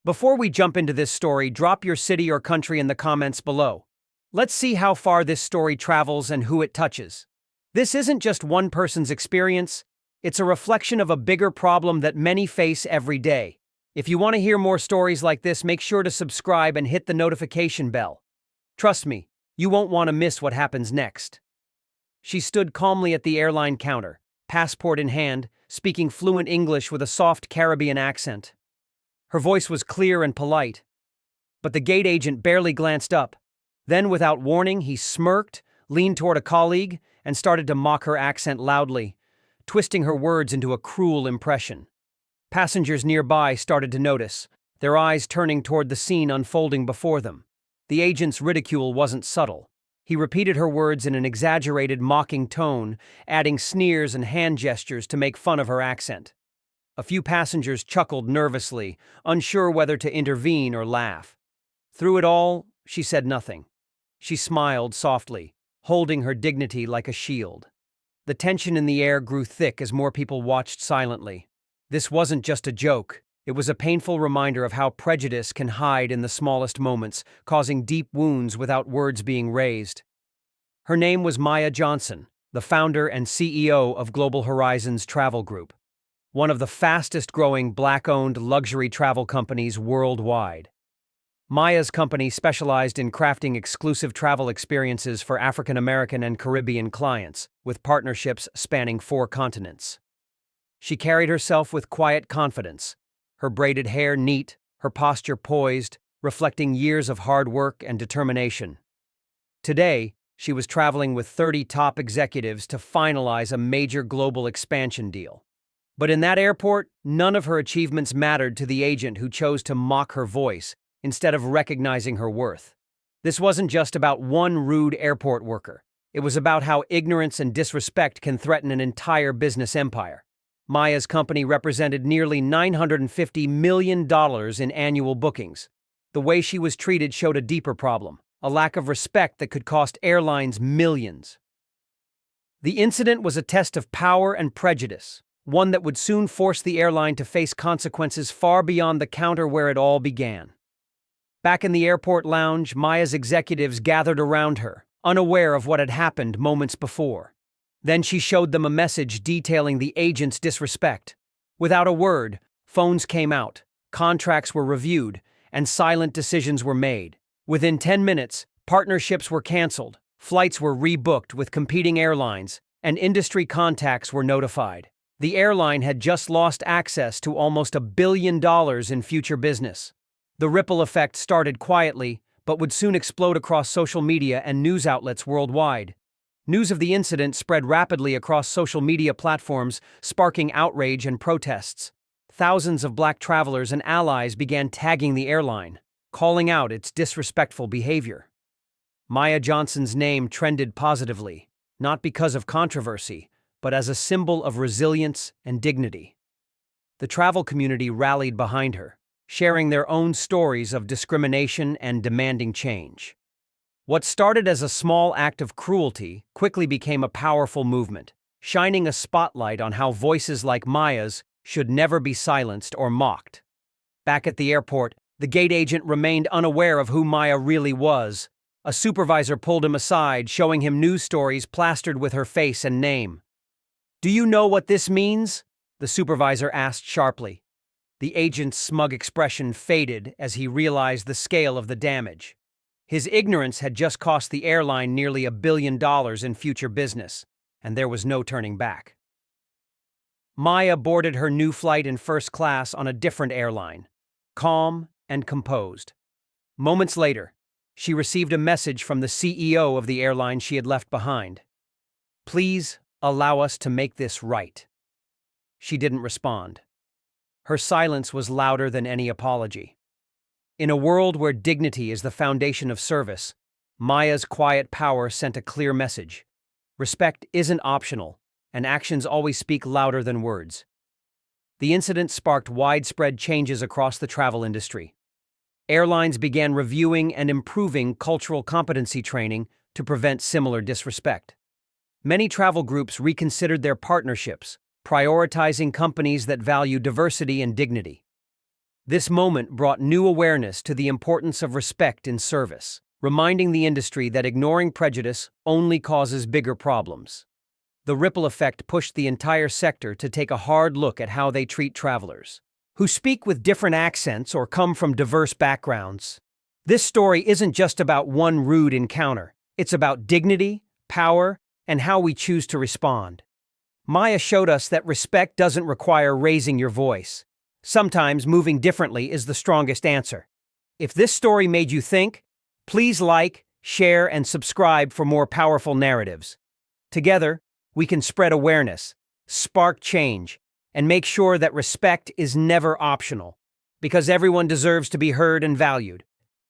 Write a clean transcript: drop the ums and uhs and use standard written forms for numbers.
Before we jump into this story, drop your city or country in the comments below. Let's see how far this story travels and who it touches. This isn't just one person's experience, it's a reflection of a bigger problem that many face every day. If you want to hear more stories like this, make sure to subscribe and hit the notification bell. Trust me, you won't want to miss what happens next. She stood calmly at the airline counter, passport in hand, speaking fluent English with a soft Caribbean accent. Her voice was clear and polite, but the gate agent barely glanced up. Then, without warning, he smirked, leaned toward a colleague, and started to mock her accent loudly, twisting her words into a cruel impression. Passengers nearby started to notice, their eyes turning toward the scene unfolding before them. The agent's ridicule wasn't subtle. He repeated her words in an exaggerated, mocking tone, adding sneers and hand gestures to make fun of her accent. A few passengers chuckled nervously, unsure whether to intervene or laugh. Through it all, she said nothing. She smiled softly, holding her dignity like a shield. The tension in the air grew thick as more people watched silently. This wasn't just a joke. It was a painful reminder of how prejudice can hide in the smallest moments, causing deep wounds without words being raised. Her name was Maya Johnson, the founder and CEO of Global Horizons Travel Group, one of the fastest-growing Black-owned luxury travel companies worldwide. Maya's company specialized in crafting exclusive travel experiences for African American and Caribbean clients, with partnerships spanning 4 continents. She carried herself with quiet confidence, her braided hair neat, her posture poised, reflecting years of hard work and determination. Today, she was traveling with 30 top executives to finalize a major global expansion deal. But in that airport, none of her achievements mattered to the agent who chose to mock her voice instead of recognizing her worth. This wasn't just about one rude airport worker. It was about how ignorance and disrespect can threaten an entire business empire. Maya's company represented nearly $950 million in annual bookings. The way she was treated showed a deeper problem, a lack of respect that could cost airlines millions. The incident was a test of power and prejudice, one that would soon force the airline to face consequences far beyond the counter where it all began. Back in the airport lounge, Maya's executives gathered around her, unaware of what had happened moments before. Then she showed them a message detailing the agent's disrespect. Without a word, phones came out, contracts were reviewed, and silent decisions were made. Within 10 minutes, partnerships were canceled, flights were rebooked with competing airlines, and industry contacts were notified. The airline had just lost access to almost $1 billion in future business. The ripple effect started quietly, but would soon explode across social media and news outlets worldwide. News of the incident spread rapidly across social media platforms, sparking outrage and protests. Thousands of Black travelers and allies began tagging the airline, calling out its disrespectful behavior. Maya Johnson's name trended positively, not because of controversy, but as a symbol of resilience and dignity. The travel community rallied behind her, sharing their own stories of discrimination and demanding change. What started as a small act of cruelty quickly became a powerful movement, shining a spotlight on how voices like Maya's should never be silenced or mocked. Back at the airport, the gate agent remained unaware of who Maya really was. A supervisor pulled him aside, showing him news stories plastered with her face and name. "Do you know what this means?" the supervisor asked sharply. The agent's smug expression faded as he realized the scale of the damage. His ignorance had just cost the airline nearly $1 billion in future business, and there was no turning back. Maya boarded her new flight in first class on a different airline, calm and composed. Moments later, she received a message from the CEO of the airline she had left behind. "Please allow us to make this right." She didn't respond. Her silence was louder than any apology. In a world where dignity is the foundation of service, Maya's quiet power sent a clear message. Respect isn't optional, and actions always speak louder than words. The incident sparked widespread changes across the travel industry. Airlines began reviewing and improving cultural competency training to prevent similar disrespect. Many travel groups reconsidered their partnerships, prioritizing companies that value diversity and dignity. This moment brought new awareness to the importance of respect in service, reminding the industry that ignoring prejudice only causes bigger problems. The ripple effect pushed the entire sector to take a hard look at how they treat travelers, who speak with different accents or come from diverse backgrounds. This story isn't just about one rude encounter, it's about dignity, power, and how we choose to respond. Maya showed us that respect doesn't require raising your voice. Sometimes moving differently is the strongest answer. If this story made you think, please like, share, and subscribe for more powerful narratives. Together, we can spread awareness, spark change, and make sure that respect is never optional, because everyone deserves to be heard and valued.